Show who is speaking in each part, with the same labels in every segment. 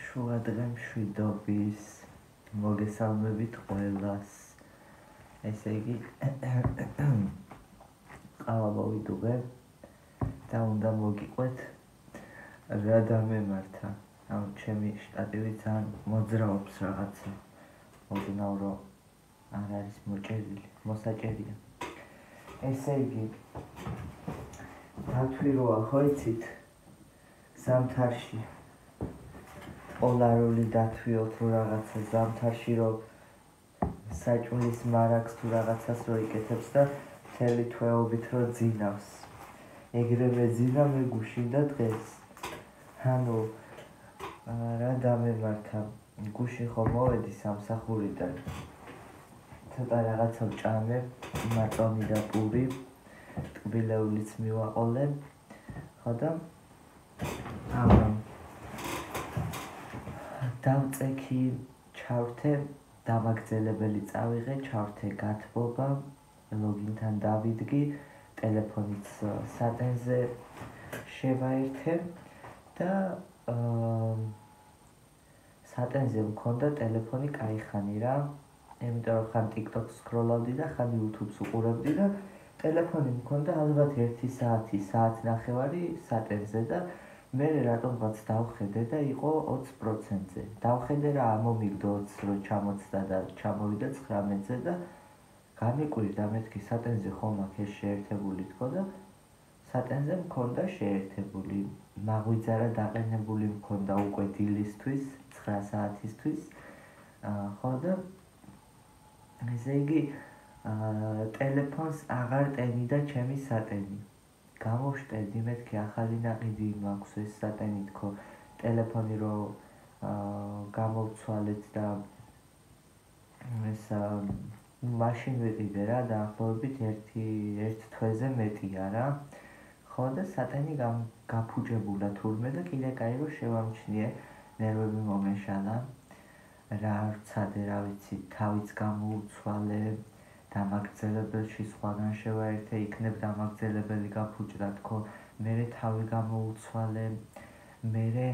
Speaker 1: შუადღე მშვიდობის მოგესალმებით ყველას. ესე იგი ყავა მოვიდუღე და უნდა მოგიყვეთ რა დამემართა. ჩემი შტატივი ძალიან მოძრაობს რაღაცა. მოდნავ რომ არ არის მოსაჭერია. ესე იგი დათვი როა ხო იცით ზამთარში პოლარული დათვიო თუ რაღაცა ზამთარში რომ საჭმლის მარაგს თუ რაღაცას რო იკეთებს და მთელი თვეობით რო ძინავს. ეგრევე ძინა მე გუშინდა დღეს. ანუ რა დამემართა, გუშინ ხო მოვედი სამსახურიდან. ცოტა რაღაცა ვჭამე, მაწონი და პური, ტკბილეულიც მივაყოლე. ხო და დავწექი, ჩავრთე, დამაგრძელებელი წავიღე, ჩავრთე გათბობა, ლოგინთან დავიდგი, ტელეფონიც სატენზე შევაერთე და სატენზე მქონდა ტელეფონი კაიხანი რა. იმიტომ რომ ხან TikTok-ს სკროლავდი და ხან YouTube-ს უყურებდი და ტელეფონი მქონდა ალბათ 1 საათი ნახევარი სატენზე და მე რატომღაც დავხედე და იყო 20%-ზე. დავხედე რა ამომიგდო 20 რო ჩამოწდა და ჩამოვიდა 19-ზე და გამიკვირდა მეთქი სატენზე ხომ აქ ეს შეერთებული თქო და სატენზე მქონდა შეერთებული. მაღვიძარა დაყენებული მქონდა უკვე დილისთვის 9 საათისთვის. ხო და ესე იგი ტელეფონს აღარ ტენიდა ჩემი სატენი. გამოვშტერდი მეთქი ახალი ნაყიდი მაქვს ეს სატენი თქო. ტელეფონი რო გამოვცვალეთ და ეს მაშინ ვიყიდე რა დაახლოებით ერთ თვეზე მეტია რა. ხო და სატენი გაფუჭებულა თურმე და კიდე კაი რომ შევამჩნიე, ნერვები მომეშალა. რა ვცადე, რა ვიცი, თავიც გამოუცვალე, დამაგრძელებელში სხვაგან შევაერთე, იქნებ დამაგრძელებელი გაფუჭდა თქო, მერე თავი გამოუცვალე, მერე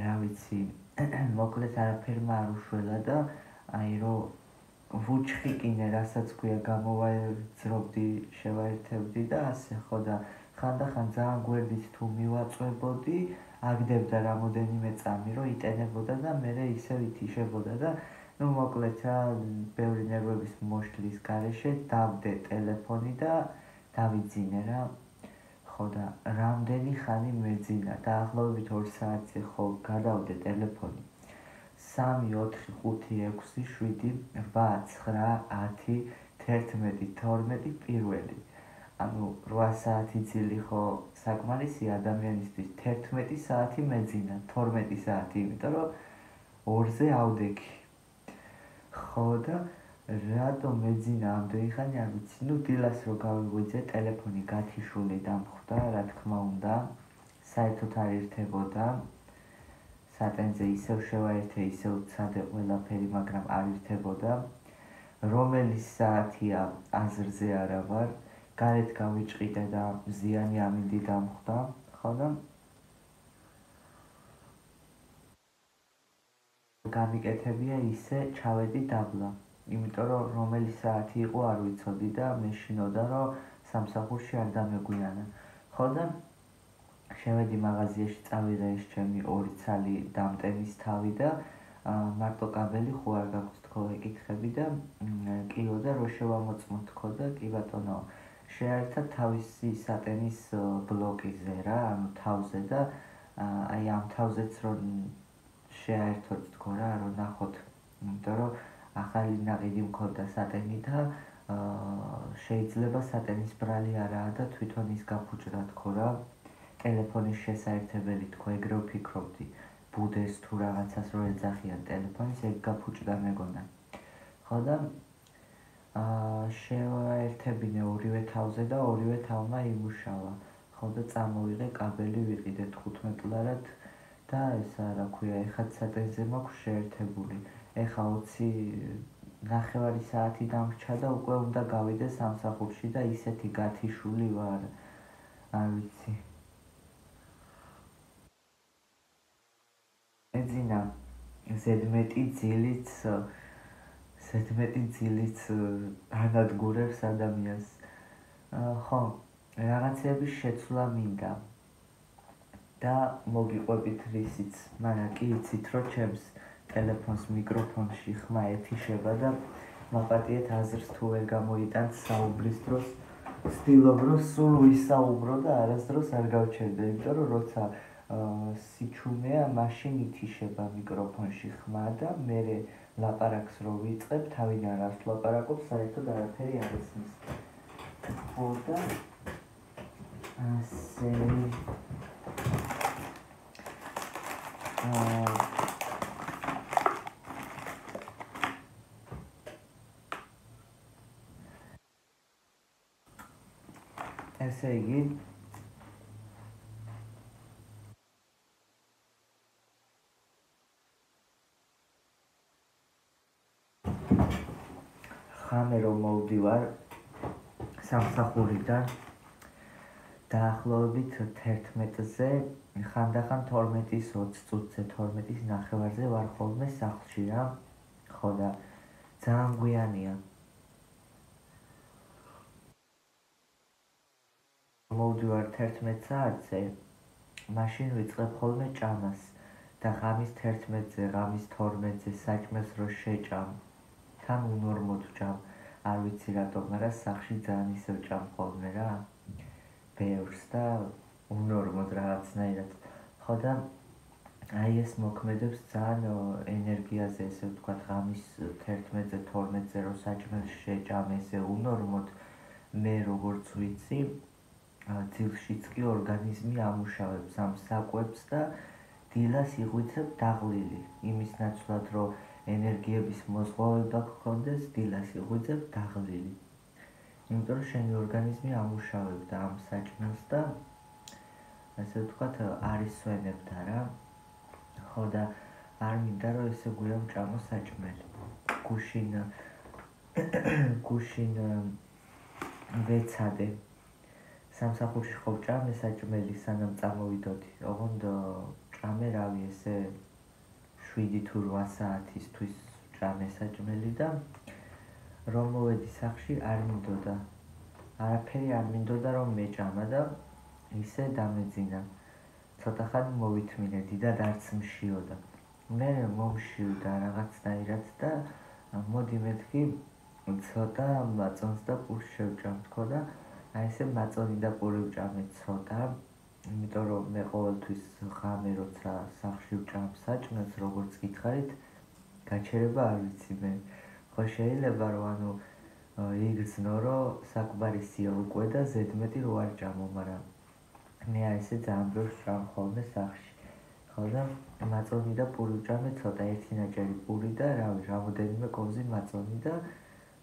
Speaker 1: რა ვიცი, მოკლედ არაფერმა არ უშველა და აი რომ ვუჩხიკინე, რასაც ქვია, გამოვაეძრობდი, შევაერთებდი და ასე ხო და ხანდახან ძალიან გვერდით თუ მივაწვებოდი, აგდებდა რამოდენიმე წამი რომ იტენებოდა და მერე ისევ ითიშებოდა და ნუ მოკლედ რა ბევრი ნერვების მოშლის გარეშე დავდე ტელეფონი და დავიძინე რა. ხო და რამდენი ხანი მეძინა, დაახლოებით 2 საათზე ხო გადავდე ტელეფონი. 3, 4, 5, 6, 7, 8, 9, 10, 11, 12 პირველი. ანუ 8 საათი ძილი ხო საკმარისია ადამიანისთვის, 11 საათი მეძინა, 12 საათი, იმიტომ რომ 2-ზე ავდექი. ხო და რატომ მეძინა ამდენი ხანი არ ვიცი. ნუ დილას რო გავიღვიძე, ტელეფონი გათიშული დამხვდა, რა თქმა უნდა, საერთოდ არ ერთებოდა. სატენზე ისევ შევაერთე, ისევ ვცადე ყველაფერი, მაგრამ არ ერთებოდა. რომელი საათია აზრზე არა ვარ, გარეთ გავიჭყიდე და მზიანი ამინდი დამხვდა. ხო და გამიკეთებია ისე ჩავედი დაბლა. იმიტომ რომ რომელი საათი იყო არ ვიცოდი და მეშინოდა რომ სამსახურში არ დამეგვიანა. ხო და შევედი მაღაზიაში, წავიღე ეს ჩემი 2 ცალი დამტენის თავი და მარტო კაბელი ხო არ გაქვს თქო, ეკითხები და კიო და რო შევამოწმო თქო და კი ბატონო შეაერთა თავისი სატენის ბლოკიზე რა, ანუ თავზე და აი ამ თავზეც რომ შეაერთოთ თქო რა, რომ ნახოთ, იმიტომ რომ ახალი ნაყიდი მქონდა სატენი და შეიძლება სატენის ბრალი არაა და თვითონ ის გაფუჭდა თქო რა. ტელეფონის შესაერთებელი თქო, ეგრე ვფიქრობდი, ბუდეს თუ რაღაცას რო ეძახიან ტელეფონის, ეგ გაფუჭდა მეგონა. ხო და შევაერთებინე ორივე თავზე და ორივე თავმა იმუშავა. ხო და წამოვიღე კაბელი, ვიყიდე 15 ლარად და ეს რა ქვია, ეხლა სატენზე მაქვს შეერთებული. ეხლა 20 საათი დამრჩა და უკვე უნდა გავიდე სამსახურში და ისეთი გათიშული ვარ, არ ვიცი. მეძინა ზედმეტი ძილიც ანადგურებს ადამიანს. ხო, რაღაცების შეცვლა მინდა და მოგიყვებით რისიც, მაგრამ კი იცით, რომ ჩემს ტელეფონს მიკროფონში ხმა ეთიშება და მაპატიეთ აზრს თუ ვერ გამოიტანთ საუბრის დროს, ვცდილობ, რომ სულ ვისაუბრო და არასდროს არ გავჩერდე, იმიტომ რომ როცა სიჩუმეა, მაშინ ითიშება მიკროფონში ხმა და მე ლაპარაკს რო ვიწყებ, თავიდან რას ვლაპარაკობ, საერთოდ არაფერი არ ისმის. ხო და ასე ესე იგი ხამე რომ მოვდივარ სამსახურიდან დაახლოებით 11-ზე, ხანდახან 12-ის 20 წუთზე, 12-ის ნახევარზე ვარ ხოლმე სახლში რა. ხო და ძალიან გვიანია. მოვდივარ 11 საათზე, მაშინ ვიწყებ ხოლმე ჭამას და ღამის 11-ზე, ღამის 12-ზე საჭმელს რო შეჭამ, თან უნორმოდ ვჭამ, არ ვიცი რატომ, მაგრამ სახლში ძალიან ისევ ჭამ ხოლმე რა. ბევრს და უნორმოდ რაღაცნაირად. ხო და აი ეს მოქმედებს ძალიან ენერგიაზე, ესე ვთქვათ, ღამის 11-ზე, 12-ზე რო საჭმელს შეჭამ ესე უნორმოდ, მე როგორც ვიცი, ძილშიც კი ორგანიზმი ამუშავებს ამ საკვებს და დილას იღვიძებ დაღლილი. იმის ნაცვლად, რომ ენერგიების მოზღვავება გქონდეს, დილას იღვიძებ დაღლილი. იმიტომ რომ შენი ორგანიზმი ამუშავებდა ამ საჭმელს და ასე ვთქვათ, არ ისვენებდა რა. ხო და არ მინდა რომ ესე გვია ვჭამო საჭმელი. გუშინ ვეცადე. სამსახურში ხო ვჭამე საჭმელი, სანამ წამოვიდოდი. ოღონდ ჭამე რავი ესე 7 თუ 8 საათისთვის ვჭამე საჭმელი და რომ მოვედი სახლში არ მინდოდა. არაფერი არ მინდოდა რომ მეჭამა და ისე დამეძინა. ცოტა ხანი მოვითმინე, დიდად არც მშიოდა. მე მომშივდა რაღაცნაირად და მოდი მეთქი ცოტა მაწონს და პურს შევჭამ თქო და აი ესე მაწონი და პური ვჭამე ცოტა, იმიტომ რომ მე ყოველთვის ღამე როცა სახლში ვჭამ საჭმელს, როგორც გითხარით, გაჩერება არ ვიცი მე. ხო შეიძლება რომ ანუ იგრძნო რომ საკმარისია უკვე და ზედმეტი რო არ ჭამო, მაგრამ მე აი ესე ძალიან ბევრს ვჭამ ხოლმე სახლში. ხო და მაწონი და პური ვჭამე ცოტა, ერთი ნაჭერი პური და რავი, რამოდენიმე კოვზი მაწონი და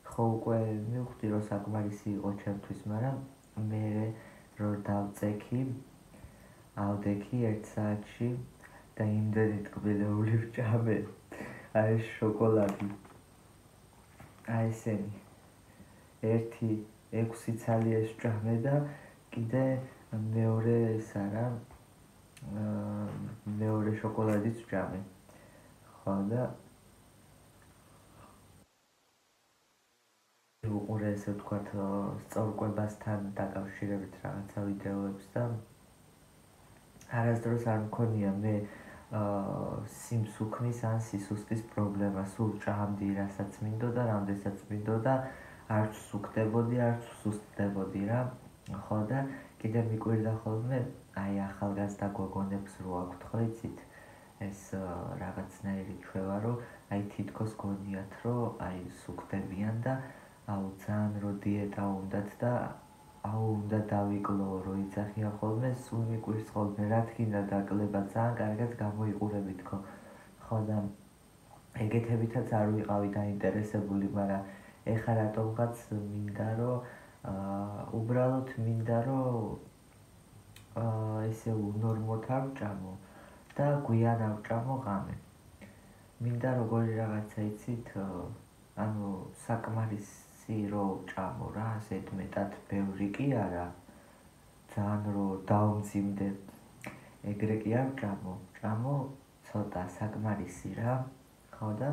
Speaker 1: ხო უკვე მივხვდი რომ საკმარისი იყო ჩემთვის, მაგრამ მე რო დავწექი, ავდექი 1 საათში და იმდენი ტკბილეული ვჭამე. აი შოკოლადი. აი ესენი. ერთი 6 ცალიას ვჭამე და კიდე მეორე ესა რა, მეორე შოკოლადიც ვჭამე. ხო და უყურე ესე ვთქვათ, სწორკვებასთან დაკავშირებით რაღაცა ვიდეოებს და არასდროს არ მქონია მე სიმსუქნის ან სისუსტის პრობლემა. სულ ჭამდი რასაც მინდოდა, რამდენსაც მინდოდა, არც სუქდებოდი, არც სუსტდებოდი რა. ხო და კიდე მიკვირდა ხოლმე აი ახალგაზრდა გოგონებს რო აქვთ, ხო იცით, ეს რაღაცნაირი ჩვევა, რომ აი თითქოს გონიათ, რომ აი სუქდებიან და აუ ძალიან რო დიეტა უნდათ და აუ უნდა დავიკლო, რო იცახიან ხოლმე, სულ მიკვირს ხოლმე, რა თქინდა დაკლება, ძალიან კარგად გამოიყურებით ხო. ხო და ეგეთებითაც არ ვიყავი დაინტერესებული, მაგრამ ეხლა რატომღაც მინდა რომ უბრალოდ მინდა რომ ესე უნორმოდ ავჭამო და გვიან ავჭამო ღამე. მინდა როგორი რაღაცა იცით, ანუ საკმარისი რო ვჭამო რა, ზედმეტად ბევრი კი არა, ძალიან რო დავმძიმდე, ეგრე კი არ ვჭამო, ჭამო ცოტა საკმარისი რა, ხო და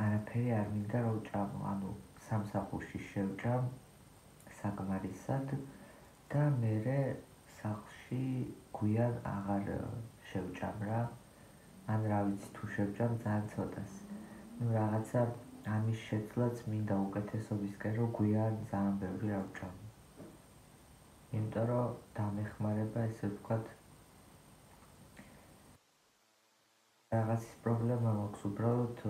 Speaker 1: არაფერი არ მინდა რომ ვჭამო, ანუ სამსახურში შევჭამ საკმარისად და მერე სახლში გვიან აღარ შევჭამ რა. ან რა ვიცი თუ შევჭამ ძალიან ცოტას. ნუ რაღაცა ამის შეცვლაც მინდა უკეთესობისკენ რომ გვიან ძალიან ბევრი რა ვჭამო. იმიტომ რომ დამეხმარება ესე ვთქვათ რაღაცის პრობლემა მაქვს უბრალოდ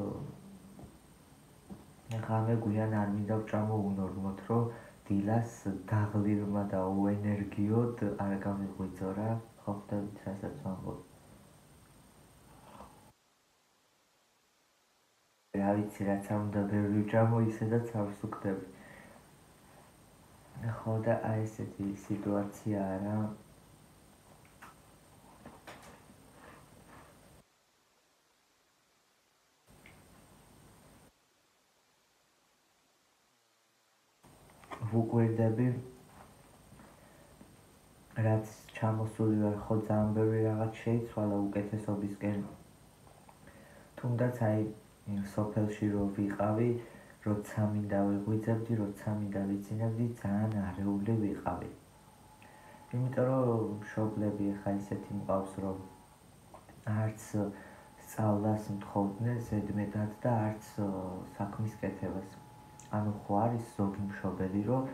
Speaker 1: ღამე გვიან არ მინდა ვჭამო უნორმოდ რომ დილას დაღლილმა და უენერგიოდ არ გამიღვიძო რა, ხო ხვდებით რასაც ვამბობ. რა ვიცი რაც არ უნდა ბევრი ვჭამო ისედაც არ ვსუქდები. ხო და აი ესეთი სიტუაციაა რა. ვუკვირდები რაც ჩამოსული ვარ ხო ძალიან ბევრი რაღაც შეიცვალა უკეთესობისკენ. თუნდაც აი სოფელში რო ვიყავი, როცა მინდა ვიღვიძებდი, როცა მინდა ვიცინებდი, ძალიან არეული ვიყავი. იმიტომ რომ მშობლები ხა ისეთი მყავს რომ არც სწავლას მთხოვდნენ ზედმეტად და არც საქმის კეთებას. ანუ ხო არის ზოგი მშობელი რომ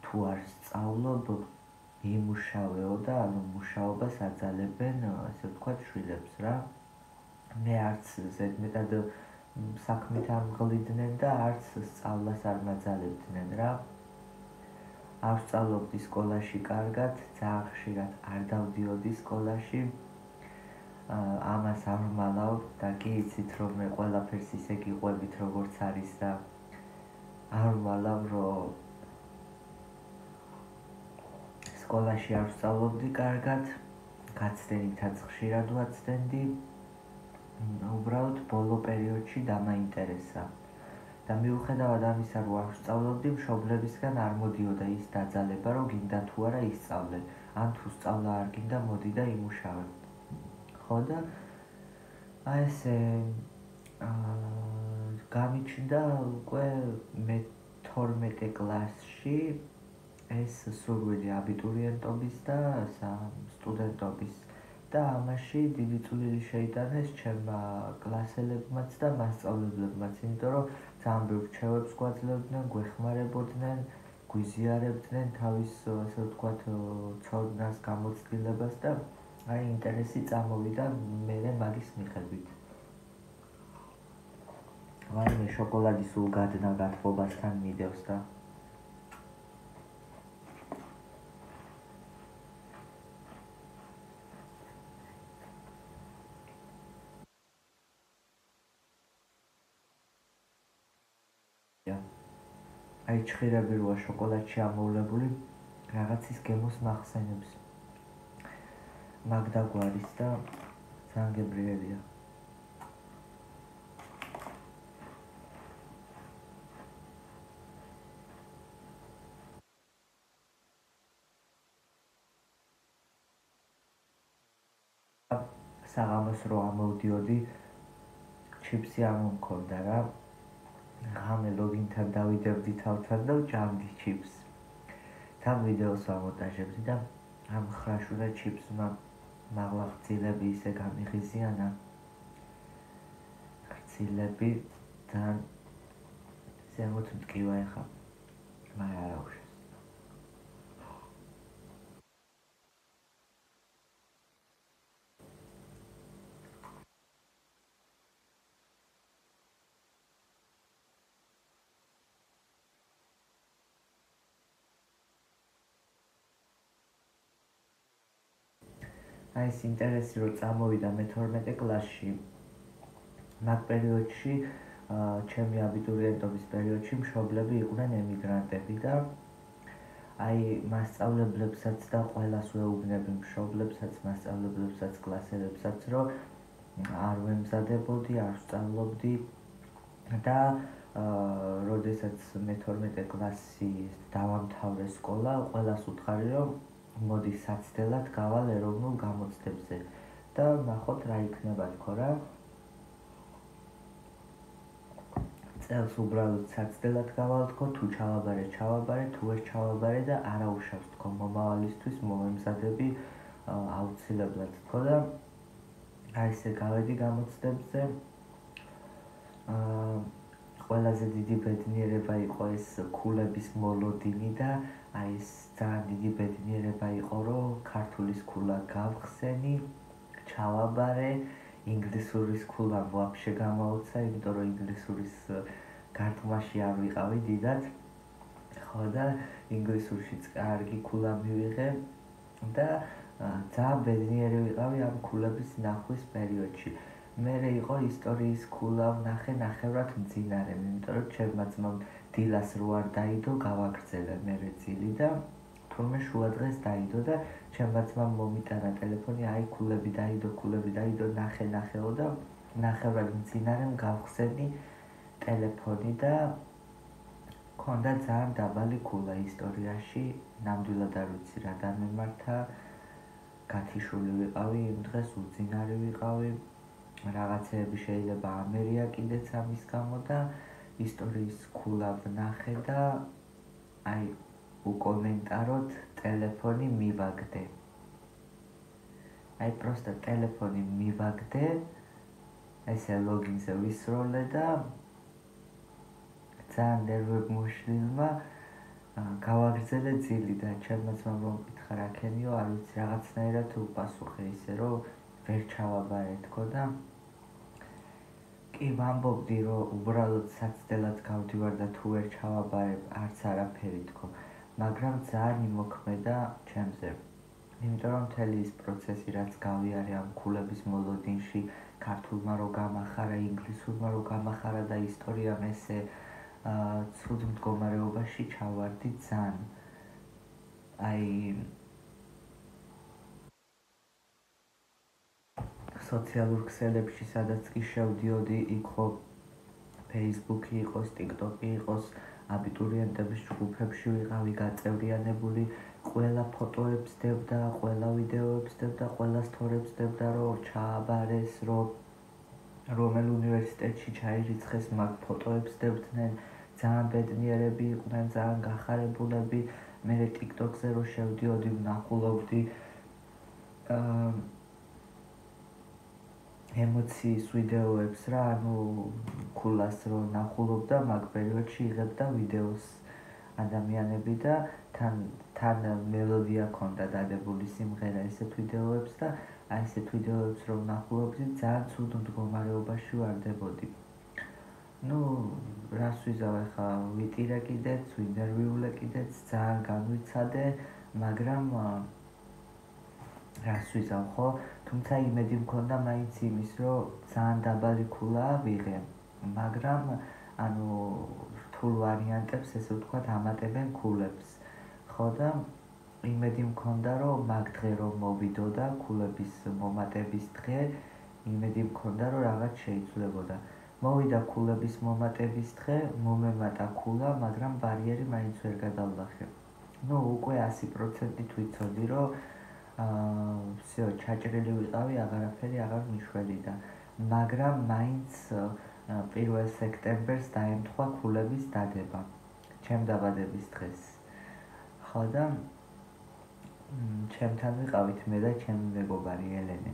Speaker 1: თუ არ სწავლობ იმუშავეო და ანუ მუშაობას აძალებენ ასე ვთქვათ შვილებს რა. მე არც ზედმეტად საქმით არ მღლიდნენ და არც სწავლას არ მაძალებდნენ რა. არ ვსწავლობდი სკოლაში კარგად, ძალიან ხშირად არ დავდიოდი სკოლაში. ამას არ ვმალავ და კი იცით რომ მე ყველაფერს ისე გიყვებით როგორც არის და არ ვმალავ რომ სკოლაში არ ვსწავლობდი კარგად, გაცდენითაც ხშირად ვაცდენდი. უბრალოდ ბოლო პერიოდში დამაინტერესა და მიუხედავად ამისა რომ არ ვსწავლობდი, მშობლებისგან არ მოდიოდა ის დაძალება რომ გინდა თუ არა ისწავლე, ან თუ სწავლა არ გინდა მოდი და იმუშავე. ხო და აი ესე გამიჩნდა უკვე მე-12 კლასში ეს სურვილი აბიტურიენტობის და სტუდენტობის და ამაში დიდი წვლილი შეიტანეს ჩემმა კლასელებმაც და მასწავლებლებმაც, იმიტომ რომ ძალიან ბევრ რჩევებს გვაძლევდნენ, გვეხმარებოდნენ, გვიზიარებდნენ თავის ასე ვთქვათ ცოდნას, გამოცდილებას და აი ინტერესი წამოვიდა მერე მაგის მიხედვით. ვაიმე შოკოლადი სულ გადნა გათბობასთან მიდევს და აი ჭხირები როა შოკოლადში ამოვლებული რაღაცის გემოს მახსენებს. მაგდა გვარის და ძალიან გებრიელია. საღამოს რო ამოვდიოდი, ჩიპსი არ მომქონდა რა. ღამე ლოგინთან დავიდებდი თავთან და ვჭამდი ჩიპს. თან ვიდეოს ვამონტაჟებდი და ამ ხრაშურა ჩიპსმა მაღლა ხცილები ისე გამიღიზიანა. ხცილები და ზემოთ მტკივა ეხა. მაგრამ არა უშავს. აი ეს ინტერესი რომ წამოვიდა მე-12 კლასში. მაგ პერიოდში ჩემი აბიტურიენტობის პერიოდში მშობლები იყვნენ ემიგრანტები და აი მასწავლებლებსაც და ყველას ვეუბნები მშობლებსაც, მასწავლებლებსაც, კლასელებსაც რომ არ ვემზადებოდი, არ ვსწავლობდი და როდესაც მე-12 კლასი დავამთავრე სკოლა, ყველას უთხარი რომ მოდი საცდელად გავალ ეროვნულ გამოცდებზე და ნახოთ რა იქნება თქო რა. წელს უბრალოდ საცდელად გავალ თქო, თუ ჩავაბარე, თუ ვერ ჩავაბარე და არა უშავს თქო მომავალისთვის მომემზადები აუცილებლად თქო და აი ესე გავედი გამოცდებზე. ყველაზე დიდი ბედნიერება იყო ეს ქულების მოლოდინი და აი ეს ძალიან დიდი ბედნიერება იყო, რომ ქართულის ქულა გავხსენი, ჩავაბარე, ინგლისურის ქულა ვაფშე გამაუცა, იმიტომ რომ ინგლისურის გარტყმაში არ ვიყავი დიდად. ხო და ინგლისურშიც კარგი ქულა მივიღე და ძალიან ბედნიერი ვიყავი ამ ქულების ნახვის პერიოდში. მერე იყო ისტორიის ქულა ვნახე ნახევრად მძინარე, იმიტომ რომ ჩემმა ძმამ დილას რო არ დაიდო, გავაგრძელე მერე ძილი და თურმე შუა დღეს დაიდო და ჩემმა ძმამ მომიტანა ტელეფონი, აი ქულები დაიდო, ნახეო და ნახევრად მძინარემ გავხსენი ტელეფონი და მქონდა ძალიან დაბალი ქულა ისტორიაში, ნამდვილად არ ვიცი რა დამემართა, გათიშული ვიყავი იმ დღეს, უძინარი ვიყავი. რაღაცეები შეიძლება ამერია კიდეც ამის გამო და ისტორიის ქულა ვნახე და აი უკომენტაროდ ტელეფონი მივაგდე. აი პროსტა ტელეფონი მივაგდე, ესე ლოგინზე ვისროლე და ძალიან ნერვებმოშლილმა გავაგრძელე ძილი და ჩემმა ძმამ მომკითხა რა ქენიო, არ ვიცი რაღაცნაირად უპასუხე ისე რომ ვერ ჩავაბარე თქო და კი ვამბობდი რომ უბრალოდ საცდელად გავდივარ და თუ ვერ ჩავაბარე არც არაფერი თქო, მაგრამ ძალიან იმოქმედა ჩემზე. იმიტომ რომ მთელი ის პროცესი რაც გავიარე ამ ქულების მოლოდინში, ქართულმა რო გამახარა, ინგლისურმა რო გამახარა და ისტორიამ ესე ცუდ მდგომარეობაში ჩავარდი ძალიან. აი სოციალურ ქსელებში სადაც კი შევდიოდი, იქ ხო Facebook-ი იყოს, TikTok-ი იყოს, აბიტურიენტების ჯგუფებში ვიყავი გაწევრიანებული, ყველა ფოტოებს დებდა, ყველა ვიდეოებს დებდა, ყველა სტორიებს დებდა, რომ ჩააბარეს, რომელ უნივერსიტეტში ჩაირიცხეს, მაგ ფოტოებს დებდნენ, ძალიან ბედნიერები იყვნენ, ძალიან გახარებულები. მე TikTok-ზე რო შევდიოდი, ვნახულობდი ემოციის ვიდეოებს რა, ანუ ქულას რო ნახულობდა, მაგ პერიოდში იღებდა ვიდეოს ადამიანები და თან მელოდია ქონდა დადებული სიმღერა ესეთ ვიდეოებს და აი ესეთ ვიდეოებს რო ნახულობდი, ძალიან ცუდ მდგომარეობაში ვარდებოდი. ნუ რას ვიზავ ახლა, ვიტირე კიდეც, ვინტერვიულე კიდეც, ძალიან განვიცადე, მაგრამ რას ვიზავ ხო? თუმცა იმედი მქონდა მაინც იმის, რომ ძალიან დაბალი ქულა ვიღე, მაგრამ ანუ რთულ ვარიანტებს ესე ვთქვათ ამატებენ ქულებს. ხო და იმედი მქონდა, რომ მაგ დღე რომ მოვიდო და ქულების მომატების დღე, იმედი მქონდა, რომ რაღაც შეიცვლებოდა. მოვიდა ქულების მომატების დღე, მომემატა ქულა, მაგრამ ბარიერი მაინც ვერ გადავლახე. ნუ უკვე 100% ვიცოდი, რომ всё, ჩაჭრილი ვიყავი, აღარაფერი აღარ მიშვედიდა, მაგრამ მაინც 1 სექტემბერს დაემთხვა ქულების დადება, ჩემ დაბადების დღეს. ხო და ჩემთან ვიყავით მე და ჩემი მეგობარი ელენე.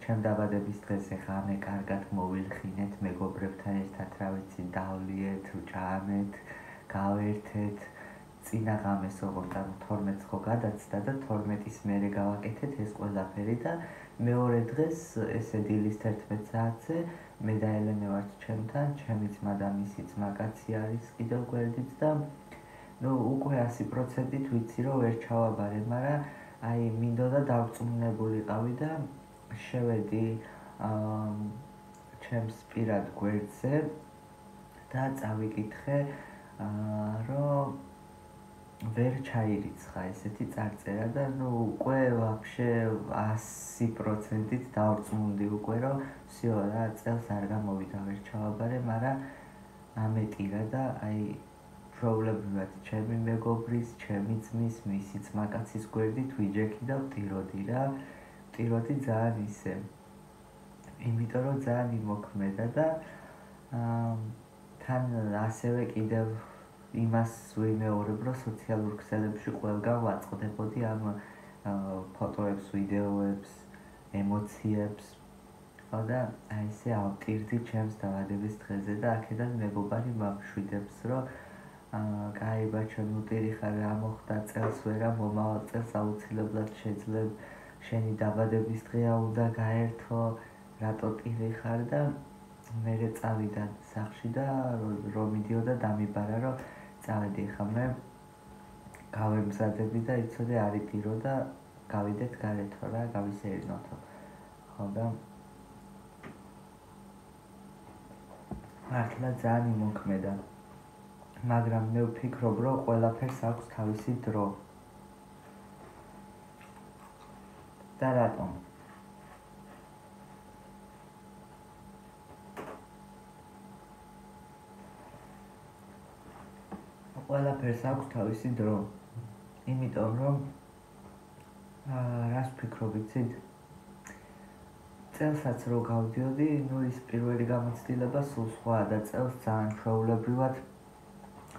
Speaker 1: ჩემ დაბადების დღეს ეხა ამე კარგად მოვილხინეთ, მეგობრებთან ერთად რა ვიცი, დავლიეთ, ვჭამეთ, გავერთეთ. წინა ღამეს როგორც 12-ს ხო გადაცდა და 12-ის მერე გავაკეთეთ ეს ყველაფერი და მეორე დღეს ესე დილის 11 საათზე მე და ელენე ვართ ჩემთან, ჩემი ძმა და მისი ძმაკაცი არის კიდევ გვერდით და ნუ უკვე 100% ვიცი რომ ვერ ჩავაბარე, მაგრამ აი მინდოდა დავწუნებულიყავი და შევედი ჩემს პირად გვერდზე და წავიკითხე რომ ვერ ჩაირიცხა ესეთი წარწერა და ნუ უკვე ვაფშე 100%-ით დავწუნდი უკვე რომ всё რა წელს არ გამოვიდა ვერ ჩავაბარე, მაგრამ ამეტირა და აი ჩვეულებრივად ჩემი მეგობრის, ჩემი ძმის, მისი ძმაკაცის გვერდით ვიჯექი და ვტიროდი რა. ვტიროდი ძალიან ისე. იმიტომ რომ ძალიან იმოქმედა და თან ასევე კიდევ იმას ვიმეორებ, რომ სოციალურ ქსელებში ყველგან ვაწყდებოდი ამ ფოტოებს, ვიდეოებს, ემოციებს. და აი ესე ავტირდი ჩემს დაბადების დღეზე და აქედან მეგობარი მამშვიდებს, რომ კაი ბაჩო, ნუ ტირი ხარ, რა მოხდა წელს ვერა, მომავალ წელს აუცილებლად შეძლებ, შენი დაბადების დღეა უნდა გაერთო, რატო ტირი ხარ და მერე წავიდა სახლში და რომ მიდიოდა დამიბარა, რომ წავედი ხა მე გავემზადები და იცოდე არის ტირო და გავიდეთ გარეთო რა, გავისეირნოთო. ხო და მართლა ძალიან იმოქმედა. მაგრამ მე ვფიქრობ, რომ ყველაფერს აქვს თავისი დრო. და რატომ? ყველაფერს აქვს თავისი დრო. იმიტომ რომ რას ვფიქრობ, იცით? წელსაც რო გავდიოდი, ნუ ის პირველი გამოცდილება სულ სხვაა და წელს ძალიან ჩვეულებრივად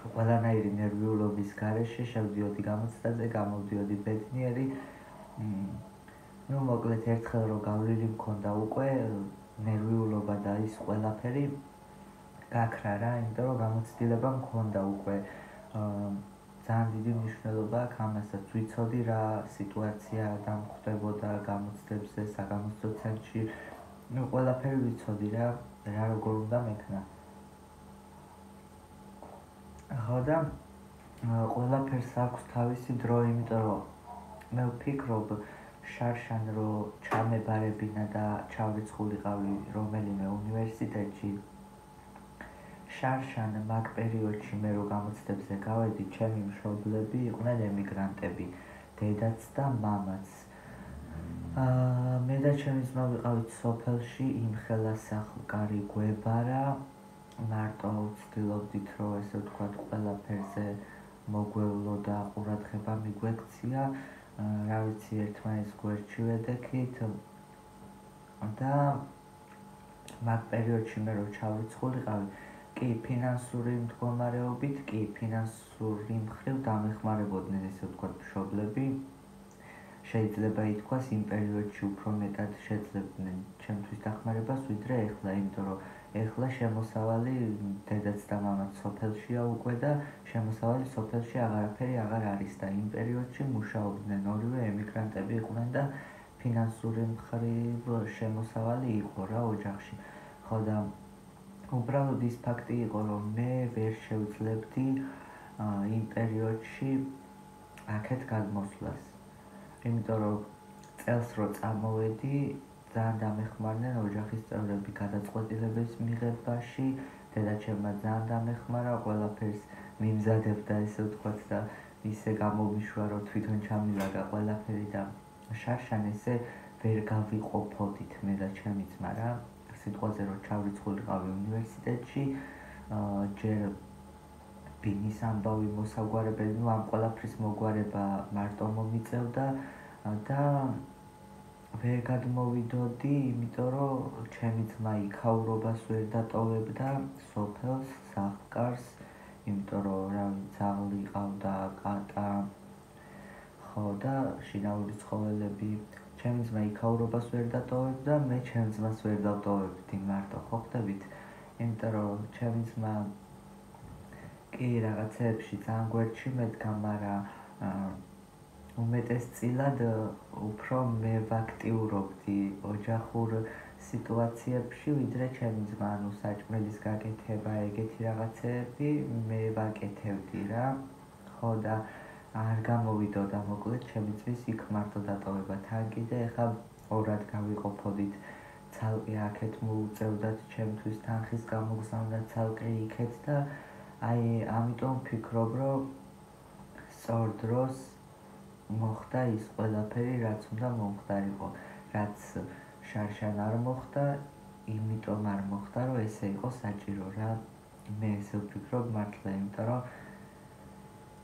Speaker 1: ყველანაირი ნერვიულობის გარეშე შევდიოდი გამოცდაზე, გამოვდიოდი ბედნიერი. ნუ მოკლედ ერთხელ რო გავლილი მქონდა უკვე ნერვიულობა და ის ყველაფერი გაქრა რა, იმიტომ რომ გამოცდილება მქონდა უკვე. ძალიან დიდი მნიშვნელობა აქვს ამასაც. ვიცოდი რა სიტუაცია დამხვდებოდა გამოცდებზე, საგამოცდო ცენტრში. ნუ ყველაფერი ვიცოდი რა როგორ უნდა მექნა. ხო და ყველაფერს აქვს თავისი დრო, იმიტომ რომ მე ვფიქრობ, შარშან რო ჩამებარებინა და ჩავრიცხულიყავი რომელიმე უნივერსიტეტში, შარშან მაგ პერიოდში მე რო გამოცდებზე გავედი, ჩემი მშობლები იყვნენ ემიგრანტები, დედაც და მამაც. მე და ჩემი ძმა ვიყავით სოფელში, იმხელა სახლკარი გვებარა, მარტო ვცდილობდით, რომ ესე ვთქვათ, ყველაფერზე მოგვევლო და ყურადღება მიგვექცია. რა ვიცი, ერთმანეთს გვერდში ვედექით და მაგ პერიოდში მე რო ჩავრიცხულიყავი, კი ფინანსური მდგომარეობით, კი ფინანსური მხრივ დამეხმარებოდნენ, ესე ვთქვათ, მშობლები. შეიძლება ითქვას, იმ პერიოდში უფრო მეტად შეძლებდნენ ჩემთვის დახმარებას, ვიდრე ეხლა, იმიტომ რომ ეხლა შემოსავალი დედაც და მამაც სოფელშია უკვე და შემოსავალი სოფელში აღარაფერი აღარ არის და იმ პერიოდში მუშაობდნენ, ორივე ემიგრანტები იყვნენ და ფინანსური მხრივ შემოსავალი იყო რა ოჯახში. ხო და უბრალოდ ის ფაქტი იყო, რომ მე ვერ შევძლებდი იმ პერიოდში აქეთ გადმოსვლას. იმიტომ რომ წელს რო წამოვედი, ძალიან დამეხმარნენ ოჯახის წევრები გადაწყვეტილების მიღებაში, დედაჩემმა ძალიან დამეხმარა, ყველაფერს მიმზადებდა, ესე ვთქვათ და ისე გამომიშვა, რომ თვითონ ჩამილაგა ყველაფერი და შარშან ესე ვერ გავიყოფოდით მე და ჩემი ძმა რა. სიტყვაზე რომ ჩავრიცხულიყავი უნივერსიტეტში, ჯერ ბინის ამბავი მოსაგვარებელი, ნუ ამ ყველაფრის მოგვარება მარტო მომიწევდა და ვერ გადმოვიდოდი, იმიტომ რომ ჩემი ძმა იქაურობას ვერ დატოვებდა სოფელს, სახლკარს, იმიტომ რომ რა ძაღლი ყავდა, კატა, ხო და შინაური ცხოველები. ჩემი ძმა იქაურობას ვერ დატოვებდა, მე ჩემ ძმას ვერ დავტოვებდი მარტო, ხო ხდებით? იმიტომ რომ ჩემი ძმა კი რაღაცეებში ძალიან გვერდში მედგა, მაგრამ უმეტესწილად უფრო მე ვაქტიურობდი ოჯახურ სიტუაციებში, ვიდრე ჩემი ძმა, ანუ საჭმელის გაკეთება, ეგეთი რაღაცეები მე ვაკეთებდი რა. ხო და არ გამოვიდოდა მოკლედ ჩემი ძმის იქ მარტო დატოვება. თან კიდე ეხლა ორად გავიყოფოდით, ცალკე აქეთ მოუწევდათ ჩემთვის თანხის გამოგზავნა, ცალკე იქეთ და აი ამიტომ ვფიქრობ, რომ სწორ დროს მოხდა ის ყველაფერი, რაც უნდა მომხდარიყო, რაც შარშან არ მოხდა, იმიტომ არ მოხდა, რომ ესე იყო საჭირო რა. მე ესე ვფიქრობ მართლა, იმიტომ რომ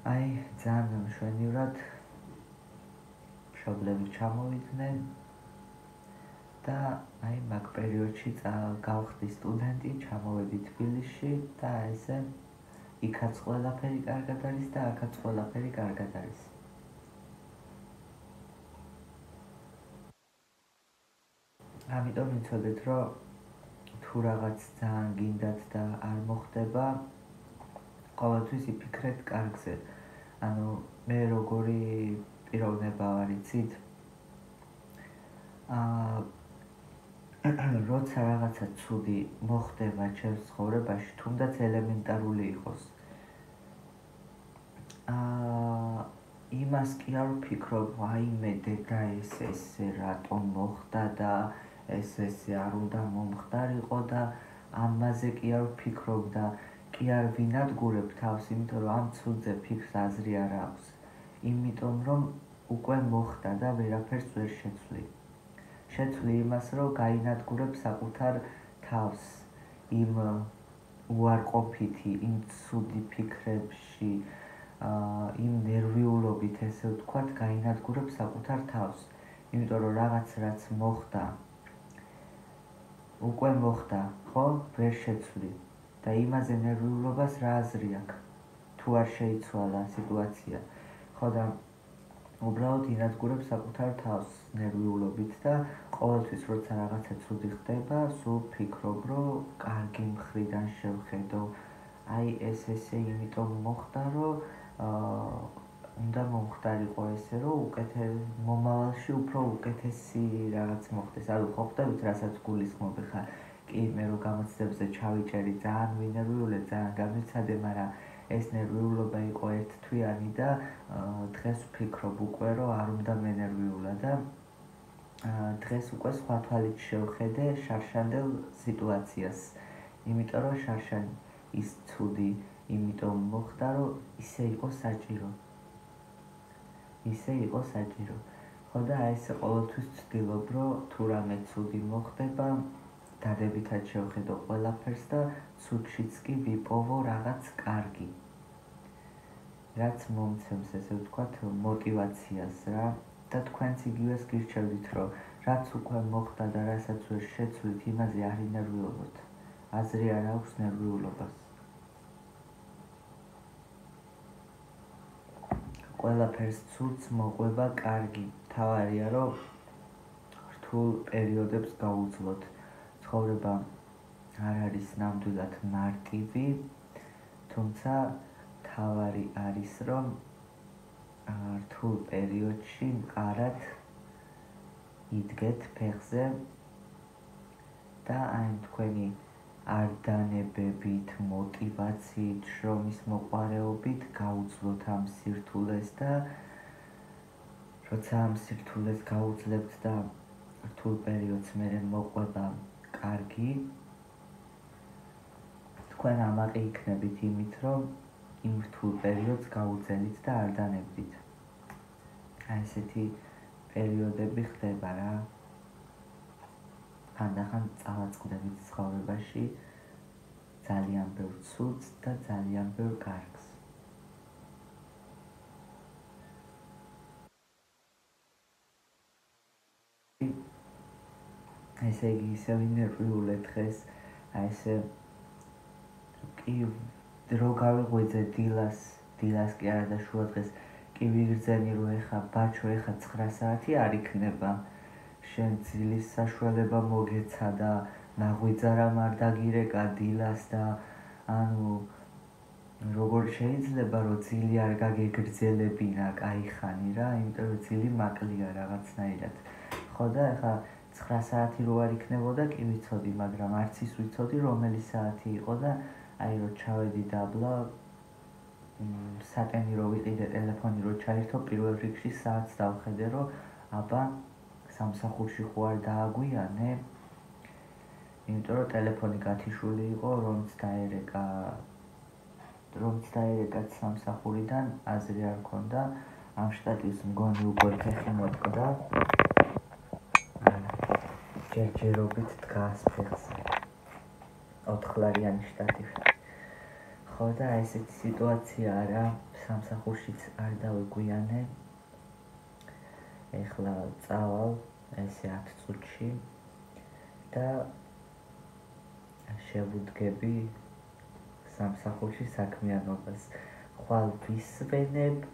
Speaker 1: აი ძალიან მშვენივრად მშობლები ჩამოვიდნენ და აი მაგ პერიოდში გავხდი სტუდენტი, ჩამოვედი თბილისში და ესე იქაც ყველაფერი კარგად არის და აქაც ყველაფერი კარგად არის. ამიტომ იცოდეთ, რომ თუ რაღაც ძალიან გინდათ და არ მოხდება, ყოველთვის იფიქრეთ კარგზე. ანუ მე როგორი პიროვნება ვარ იცით? როცა რაღაცა ცუდი მოხდება ჩემს ცხოვრებაში, თუნდაც ელემენტარული იყოს. იმას კი არ ვფიქრობ, ვაიმე დედა ესე რატომ მოხდა და ესე არ უნდა მომხდარიყო და ამაზე კი არ ვფიქრობ და კი არ ვინადგურებ თავს, იმიტომ რომ ამ ცუდზე ფიქრს აზრი არ აქვს. იმიტომ რომ უკვე მოხდა და ვერაფერს ვერ შეცვლი. შეცვლი იმას, რომ გაინადგურებ საკუთარ თავს იმ უარყოფითი, იმ ცუდი ფიქრებში, იმ ნერვიულობით, ესე ვთქვათ, გაინადგურებ საკუთარ თავს. იმიტომ რომ რაღაც რაც მოხდა, უკვე მოხდა, ხო? ვერ შეცვლი და იმაზე ნერვიულობას რა აზრი აქვს? თუ არ შეიცვალა სიტუაცია, ხო და უბრალოდ ინადგურებ საკუთარ თავს ნერვიულობით და ყოველთვის როცა რაღაცა ცუდი ხდება, სულ ვფიქრობ, რომ კარგი მხრიდან შევხედო. აი ესე იმიტომ მოხდა, რომ უნდა მომხდარიყო ესე, რომ მომავალში უფრო უკეთესი რაღაც მოხდეს. ანუ ხო ხდებით, რასაც გულისხმობ ხა. კი, მე რო გამოცდებზე ჩავიჭერი, ძალიან ვინერვიულე, ძალიან გამიცადე, მაგრამ ეს ნერვიულობა იყო ერთთვიანი და დღეს ვფიქრობ უკვე, რომ არ უნდა მენერვიულა და დღეს უკვე სხვა თვალით შევხედე შარშანდელ სიტუაციას. იმიტომ რომ შარშან ის ცუდი, იმიტომ მოხდა, რომ ისე იყო საჭირო. ხო და აი ესე ყოველთვის ვცდილობ, რომ თუ რამე ცუდი მოხდება, დადებითად შევხედო ყველაფერს და ცუდშიც კი ვიპოვო რაღაც კარგი. რაც მომცემს, ესე ვთქვათ, მოტივაციას რა და თქვენც იგივეს გირჩევდით, რომ რაც უკვე მოხდა და რასაც ვერ შეცვლით, იმაზე არ ინერვიულობთ. აზრი არ აქვს ნერვიულობას. ყველაფერს ცუდს მოყვება კარგი. თავარია, რომ რთულ პერიოდებს გაუძლოთ. ცხოვრება არ არის ნამდვილად მარტივი, თუმცა თავარი არის, რომ რთულ პერიოდში მყარად იდგეთ ფეხზე და აი თქვენი არდანებებით, მოტივაციით, შრომის მოყვარეობით გაუძლოთ ამ სირთულეს და როცა ამ სირთულეს გაუძლებთ და რთულ პერიოდს მერე მოყვება კარგი, თქვენ ამაყი იქნებით იმით, რომ იმ რთულ პერიოდს გაუძელით და არ დანებდით. აი ესეთი პერიოდები ხდება რა. ხანდახან წავაწყდებით ცხოვრებაში ძალიან ბევრ ცუდს და ძალიან ბევრ კარგს. ესე იგი ისე ვინერვიულე დღეს, აი ესე კი რო გავიღვიძე დილას კი არა და შუა დღეს კი ვიგრძენი, რომ ეხა ბაჩო, ეხა 9 საათი არ იქნება, შენ ძილის საშუალება მოგეცა და ნაღვიძა რამ არ დაგირეკა დილას და ანუ როგორ შეიძლება რომ ძილი არ გაგეგრძელებინა კაიხანი რა, იმიტომ რომ ძილი მაკლია რაღაცნაირად. ხო და ეხა 9 საათი რო არ იქნებოდა კი ვიცოდი, მაგრამ არც ის ვიცოდი რომელი საათი იყო და აი რო ჩავედი დაბლა, სატენი რო ვიყიდე, ტელეფონი რო ჩაერთო, პირველ რიგში საათს დავხედე, რომ აბა სამსახურში ხო არ დააგვიანე, იმიტომ რომ ტელეფონი გათიშული იყო, რომც დაერეკა სამსახურიდან, აზრი არ მქონდა, ამ შტატის მგონი უკვე ფეხი მოწყდა. ჯერჯერობით დგას ფეხზე. 4 ლარიანი შტატი. ხო და ესეთი სიტუაციაა რა, სამსახურშიც არ დავიგვიანე. ეხლა წავალ ესე 10 წუთში და შევუდგები სამსახურში საქმიანობას. ხვალ ვისვენებ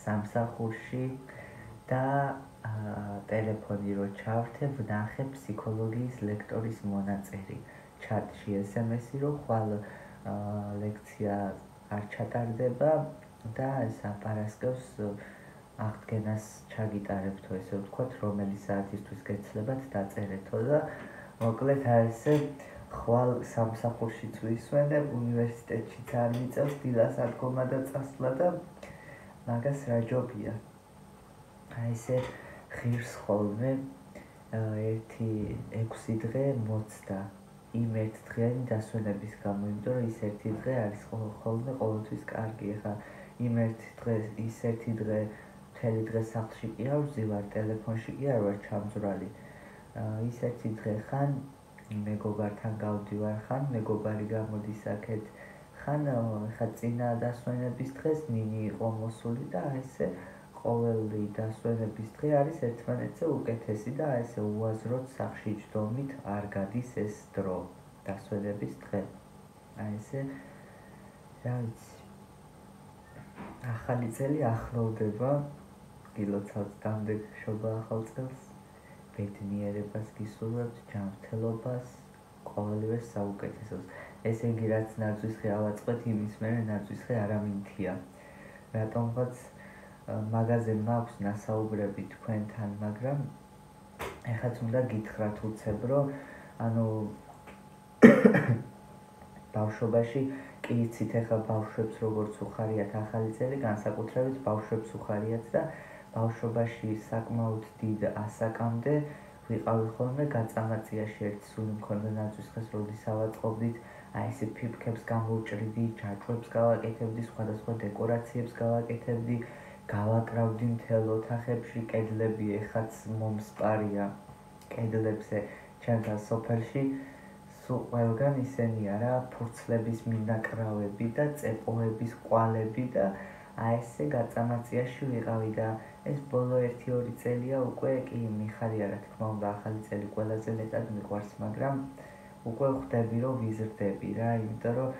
Speaker 1: სამსახურში და ტელეფონი რო ჩავრთე, ვნახე ფსიქოლოგიის ლექტორის მონაწერი. ჩატში SMS-ი რო ხვალ ლექცია არ ჩატარდება და ესა პარასკევს აღდგენას ჩაგიტარებთო, ესე ვთქვათ, რომელი საათისთვის გეცლებათ დაწერეთო და მოკლედ ესე ხვალ სამსახურშიც ვისვენებ, უნივერსიტეტშიც არ მიწევს დილას ადგომა და წასვლა და მაგას რა ჯობია. ესე ღირს ხოლმე 1-6 დღე მოცდა იმ ერთდღიანი დასვენების გამო, იმიტომ რომ ის ერთი დღე არის ხოლმე ყოველთვის კარგი. ეხლა იმ ის ერთი დღე მთელი დღე სახლში კი არ ვზივარ, ტელეფონში კი არ ვარ ჩამძვრალი. ის ერთი დღე ხან მეგობართან გავდივარ, ხან მეგობარი გამოდის აქეთ, ხან ხა წინა დასვენების დღეს ნინი იყო მოსული და ესე ყოველი დასვენების დღე არის ერთმანეთზე უკეთესი და ესე უაზროდ სახლში ჯდომით არ გადის ეს დრო დასვენების დღე. ესე რა ვიცი, ახალი წელი ახლოვდება, გილოცავთ დამდეგ შობა ახალ წელს, ბედნიერებას გისურვებთ, ჯანმრთელობას, ყოველივეს საუკეთესოს. ესე იგი, რაც ნაძვისხე ავაწყეთ, იმის მერე ნაძვისხე არ ამინთია. რატომღაც მაგაზე მაქვს ნასაუბრები თქვენთან, მაგრამ ეხაც უნდა გითხრათ უცებ, რომ ანუ ბავშვობაში კი იცით, ეხლა ბავშვებს როგორც უხარიათ ახალი წელი, განსაკუთრებით ბავშვებს უხარიათ და ბავშვობაში საკმაოდ დიდ ასაკამდე ვიყავი ხოლმე გაწამაწიაში. ერთი სული მქონდა ნაძვისხეს, როდის ავაწყობდით, აი ესე ფიფქებს გამოვჭრიდი, ჯაჭვებს გავაკეთებდი, სხვადასხვა დეკორაციებს გავაკეთებდი, გავაკრავდი მთელ ოთახებში, კედლები ეხაც მომსპარია კედლებზე ჩემთან სოფელში. სულ ყველგან ისენია რა, ფურცლების მინაკრავები და წეპოების ყვალები და აი ესე გაწამაწიაში ვიყავი და ეს ბოლო 1-2 წელია უკვე კი მიხარია, რა თქმა უნდა, ახალი წელი ყველაზე მეტად მიყვარს, მაგრამ უკვე ხვდები რომ ვიზრდები რა, იმიტომ რომ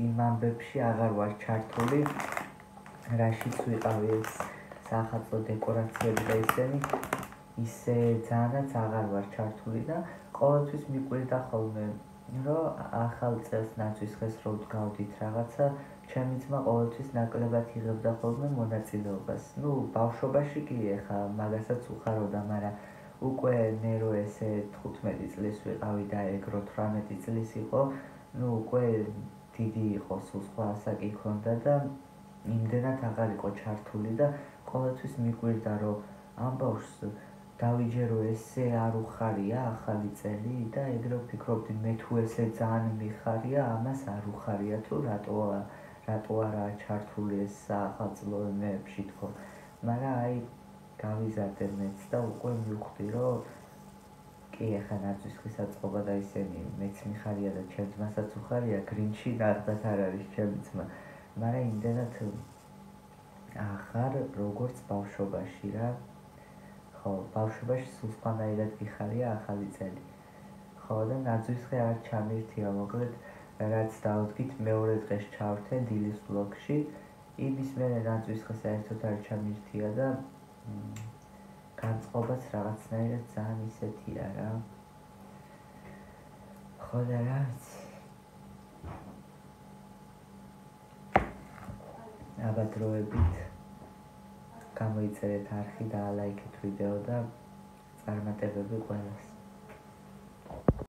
Speaker 1: იმ ამბებში აღარ ვარ ჩართული, რაშიც ვიყავი ეს სახალხო დეკორაციები და ისე ძალიანაც აღარ ვარ ჩართული და ყოველთვის მიკვირდა ხოლმე, რომ ახალ წელს ნაძვისხეს რო ვდგავდით რაღაცა, ჩემი ძმა ყოველთვის ნაკლებად იღებდა ხოლმე მონაწილეობას. ბავშვობაში კი ეხა მაგასაც უხარობდა, მაგრამ უკვე ნერო ესე 15 წლის ვიყავი და ეგრო 18 წლის იყო, უკვე დიდი იყო, სულ სხვა ასაკი ჰქონდა და იმდენად აღარ იყო ჩართული და ყოველთვის მიკვირდა, რომ ამ ბავშვს დავიჯერო ესე არ უხარია ახალი წელი და ეგრე ვფიქრობდი, მე თუ ესე ძალიან მიხარია, ამას არ უხარია თუ რატო არაა ჩართული ეს საახალწლო ემეებში თქო. მაგრამ აი გავიზარდე მეც და უკვე მივხვდი, რომ კი ეხლა ნაძვისხის აწყობა და ისენი მეც მიხარია და ჩემ ძმასაც უხარია, გრინჩი ნახდათ არ არის ჩემი ძმა, მაგრამ იმდენად აღარ როგორც ბავშვობაში რა. ხო, ბავშვობაში სულ სხვანაირად გიხარია ახალი წელი. ხო და ნაძვისხე არ ჩამირთია, მოკლედ რაც დავდგით მეორე დღეს ჩავრთე დილის ვლოგში, იმის მერე ნაძვისხე საერთოდ არ ჩამირთია და განწყობაც რაღაცნაირად ძალიან ისეთია რა. ხო და რა ვიცი. აბა დროებით გამოიწერეთ არხი და ალაიქეთ ვიდეო და წარმატებები ყველას.